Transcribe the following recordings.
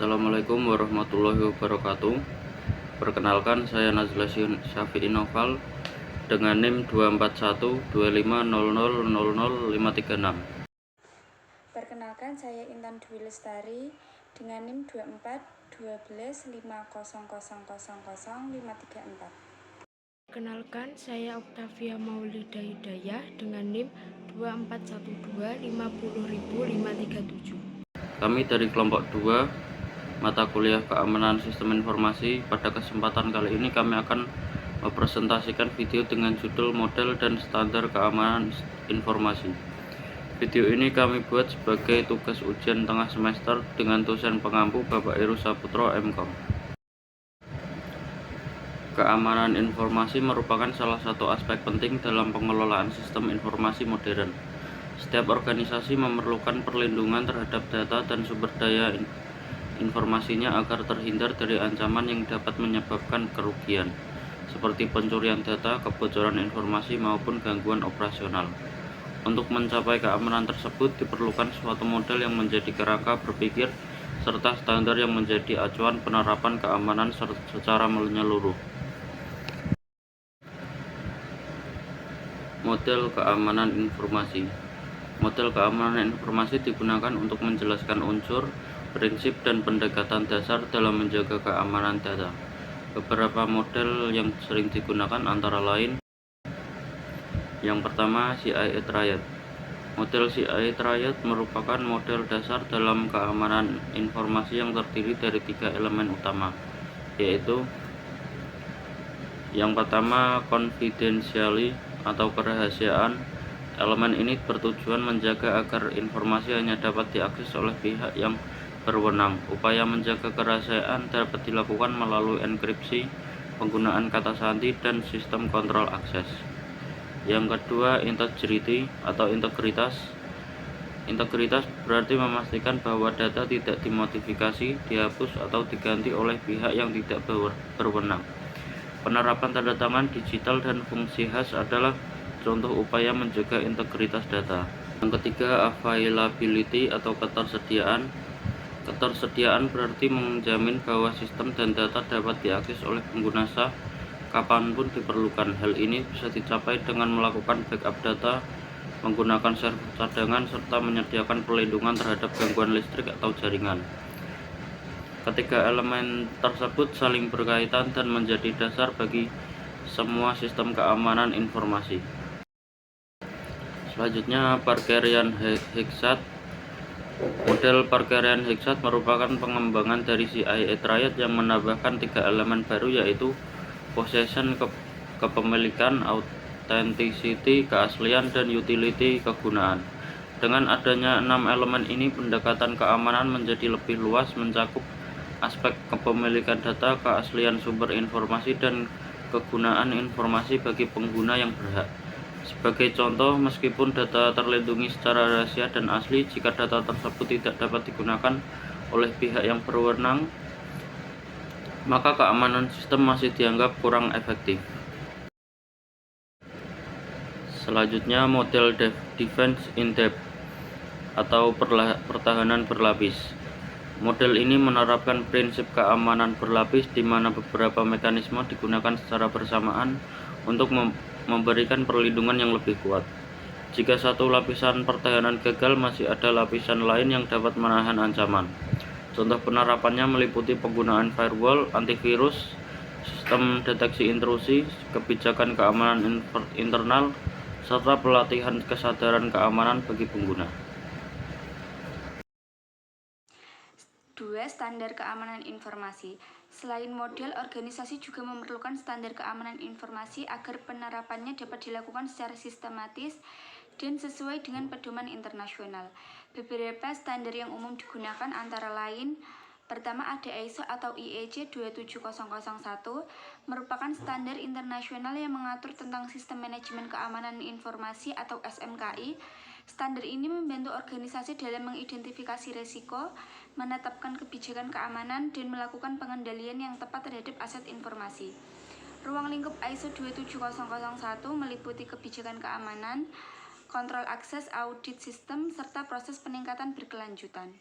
Assalamualaikum warahmatullahi wabarakatuh. Perkenalkan, saya Nazla Syafi'i Noval dengan NIM 2412500000536. Perkenalkan, saya Intan Dwi Lestari dengan NIM 241250000534. Perkenalkan, saya Oktavia Maulida Hidayah dengan NIM 24125000537. Kami dari kelompok 2 mata kuliah keamanan sistem informasi. Pada kesempatan kali ini kami akan mempresentasikan video dengan judul model dan standar keamanan informasi. Video ini kami buat sebagai tugas ujian tengah semester dengan dosen pengampu Bapak Heru Saputro MKom. Keamanan informasi merupakan salah satu aspek penting dalam pengelolaan sistem informasi modern. Setiap organisasi memerlukan perlindungan terhadap data dan sumber daya informasinya agar terhindar dari ancaman yang dapat menyebabkan kerugian, seperti pencurian data, kebocoran informasi, maupun gangguan operasional. Untuk mencapai keamanan tersebut diperlukan suatu model yang menjadi kerangka berpikir serta standar yang menjadi acuan penerapan keamanan secara menyeluruh. Model keamanan informasi. Model keamanan informasi digunakan untuk menjelaskan unsur, prinsip, dan pendekatan dasar dalam menjaga keamanan data. Beberapa model yang sering digunakan antara lain: yang pertama, CIA Triad. Model CIA Triad merupakan model dasar dalam keamanan informasi yang terdiri dari 3 elemen utama, yaitu yang pertama, confidentiality atau kerahasiaan. Elemen ini bertujuan menjaga agar informasi hanya dapat diakses oleh pihak yang berwenang. Upaya menjaga kerahasiaan dapat dilakukan melalui enkripsi, penggunaan kata sandi, dan sistem kontrol akses. Yang kedua, integrity atau integritas. Integritas berarti memastikan bahwa data tidak dimodifikasi, dihapus, atau diganti oleh pihak yang tidak berwenang. Penerapan tanda tangan digital dan fungsi hash adalah contoh upaya menjaga integritas data. Yang ketiga, availability atau ketersediaan. Ketersediaan berarti menjamin bahwa sistem dan data dapat diakses oleh pengguna sah kapanpun diperlukan. Hal ini bisa dicapai dengan melakukan backup data, menggunakan server cadangan, serta menyediakan perlindungan terhadap gangguan listrik atau jaringan. Ketiga elemen tersebut saling berkaitan dan menjadi dasar bagi semua sistem keamanan informasi. Selanjutnya, Parkerian Hexad. Model Parkerian Hexad merupakan pengembangan dari CIA Triad yang menambahkan 3 elemen baru, yaitu possession, kepemilikan, authenticity, keaslian, dan utility, kegunaan. Dengan adanya 6 elemen ini, pendekatan keamanan menjadi lebih luas, mencakup aspek kepemilikan data, keaslian sumber informasi, dan kegunaan informasi bagi pengguna yang berhak. Sebagai contoh, meskipun data terlindungi secara rahasia dan asli, jika data tersebut tidak dapat digunakan oleh pihak yang berwenang, maka keamanan sistem masih dianggap kurang efektif. Selanjutnya, model defense in depth atau pertahanan berlapis. Model ini menerapkan prinsip keamanan berlapis di mana beberapa mekanisme digunakan secara bersamaan untuk memberikan perlindungan yang lebih kuat. Jika satu lapisan pertahanan gagal, masih ada lapisan lain yang dapat menahan ancaman. Contoh penerapannya meliputi penggunaan firewall, antivirus, sistem deteksi intrusi, kebijakan keamanan internal, serta pelatihan kesadaran keamanan bagi pengguna. 2. Standar keamanan informasi. Selain model, organisasi juga memerlukan standar keamanan informasi agar penerapannya dapat dilakukan secara sistematis dan sesuai dengan pedoman internasional. Beberapa standar yang umum digunakan antara lain: pertama, ada ISO atau IEC 27001, merupakan standar internasional yang mengatur tentang sistem manajemen keamanan informasi atau SMKI. Standar ini membantu organisasi dalam mengidentifikasi risiko, menetapkan kebijakan keamanan, dan melakukan pengendalian yang tepat terhadap aset informasi. Ruang lingkup ISO 27001 meliputi kebijakan keamanan, kontrol akses, audit sistem, serta proses peningkatan berkelanjutan.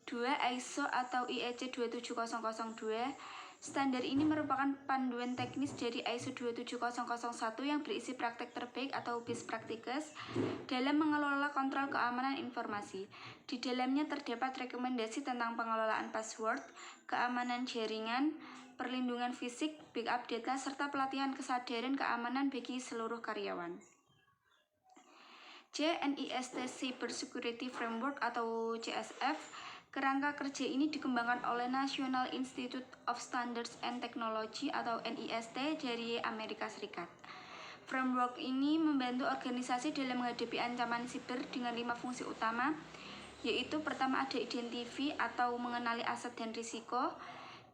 2. ISO atau IEC 27002. Standar ini merupakan panduan teknis dari ISO 27001 yang berisi praktek terbaik atau best practices dalam mengelola kontrol keamanan informasi. Di dalamnya terdapat rekomendasi tentang pengelolaan password, keamanan jaringan, perlindungan fisik, backup data, serta pelatihan kesadaran keamanan bagi seluruh karyawan. NIST Cyber Security Framework atau CSF. Kerangka kerja ini dikembangkan oleh National Institute of Standards and Technology atau NIST dari Amerika Serikat. Framework ini membantu organisasi dalam menghadapi ancaman siber dengan 5 fungsi utama, yaitu pertama ada identify atau mengenali aset dan risiko,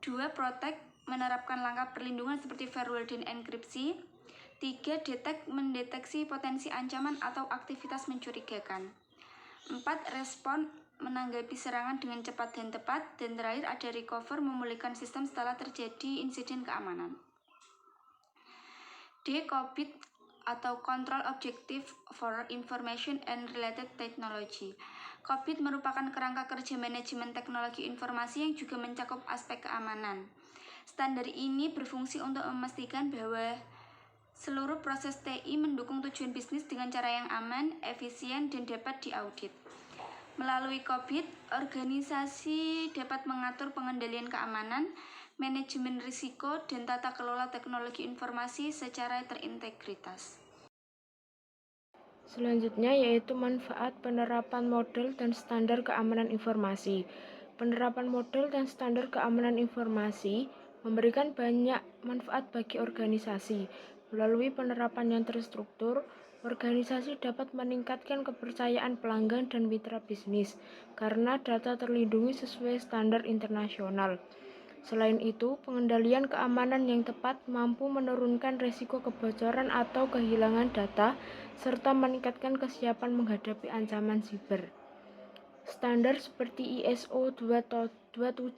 2. Protect, menerapkan langkah perlindungan seperti firewall dan enkripsi, 3. Detect, mendeteksi potensi ancaman atau aktivitas mencurigakan, 4. Respon, menanggapi serangan dengan cepat dan tepat, dan terakhir ada recover, memulihkan sistem setelah terjadi insiden keamanan. COBIT atau Control Objective for Information and Related Technology. COBIT merupakan kerangka kerja manajemen teknologi informasi yang juga mencakup aspek keamanan. Standar ini berfungsi untuk memastikan bahwa seluruh proses TI mendukung tujuan bisnis dengan cara yang aman, efisien, dan dapat diaudit. Melalui COBIT, organisasi dapat mengatur pengendalian keamanan, manajemen risiko, dan tata kelola teknologi informasi secara terintegritas. Selanjutnya yaitu manfaat penerapan model dan standar keamanan informasi. Penerapan model dan standar keamanan informasi memberikan banyak manfaat bagi organisasi. Melalui penerapan yang terstruktur, organisasi dapat meningkatkan kepercayaan pelanggan dan mitra bisnis karena data terlindungi sesuai standar internasional. Selain itu, pengendalian keamanan yang tepat mampu menurunkan risiko kebocoran atau kehilangan data serta meningkatkan kesiapan menghadapi ancaman siber. Standar seperti ISO 27001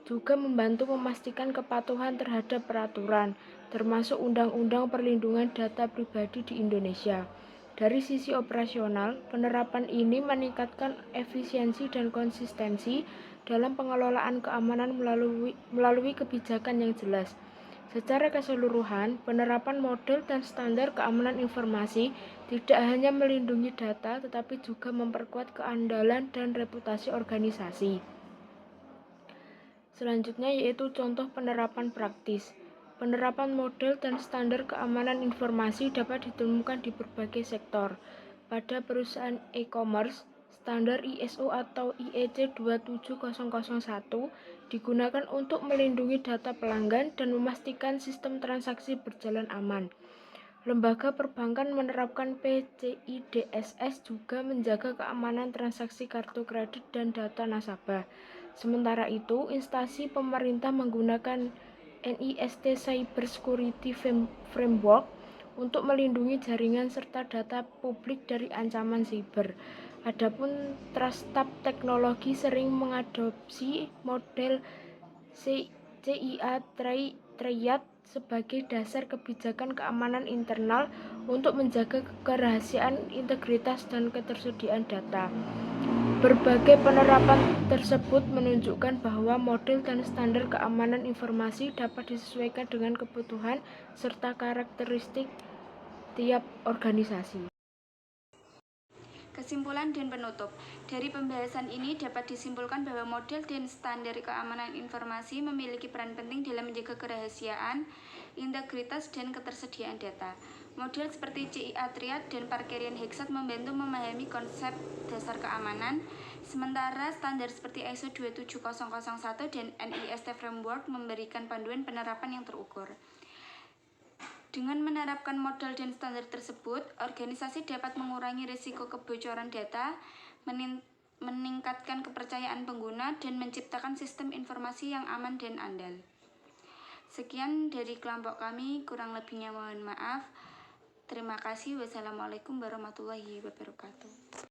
juga membantu memastikan kepatuhan terhadap peraturan, termasuk Undang-Undang Perlindungan Data Pribadi di Indonesia. Dari sisi operasional, penerapan ini meningkatkan efisiensi dan konsistensi dalam pengelolaan keamanan melalui kebijakan yang jelas. Secara keseluruhan, penerapan model dan standar keamanan informasi tidak hanya melindungi data, tetapi juga memperkuat keandalan dan reputasi organisasi. Selanjutnya yaitu contoh penerapan praktis. Penerapan model dan standar keamanan informasi dapat ditemukan di berbagai sektor. Pada perusahaan e-commerce, standar ISO atau IEC 27001 digunakan untuk melindungi data pelanggan dan memastikan sistem transaksi berjalan aman. Lembaga perbankan menerapkan PCI DSS juga menjaga keamanan transaksi kartu kredit dan data nasabah. Sementara itu, instansi pemerintah menggunakan NIST Cyber Security Framework untuk melindungi jaringan serta data publik dari ancaman siber. Adapun startup teknologi sering mengadopsi model CIA Triad sebagai dasar kebijakan keamanan internal untuk menjaga kerahasiaan, integritas, dan ketersediaan data. Berbagai penerapan tersebut menunjukkan bahwa model dan standar keamanan informasi dapat disesuaikan dengan kebutuhan serta karakteristik tiap organisasi. Kesimpulan dan penutup. Dari pembahasan ini dapat disimpulkan bahwa model dan standar keamanan informasi memiliki peran penting dalam menjaga kerahasiaan, integritas, dan ketersediaan data. Model seperti CIA Triad dan Parkerian Hexad membantu memahami konsep dasar keamanan, sementara standar seperti ISO 27001 dan NIST Framework memberikan panduan penerapan yang terukur. Dengan menerapkan model dan standar tersebut, organisasi dapat mengurangi risiko kebocoran data, meningkatkan kepercayaan pengguna, dan menciptakan sistem informasi yang aman dan andal. Sekian dari kelompok kami, kurang lebihnya mohon maaf. Terima kasih. Wassalamualaikum warahmatullahi wabarakatuh.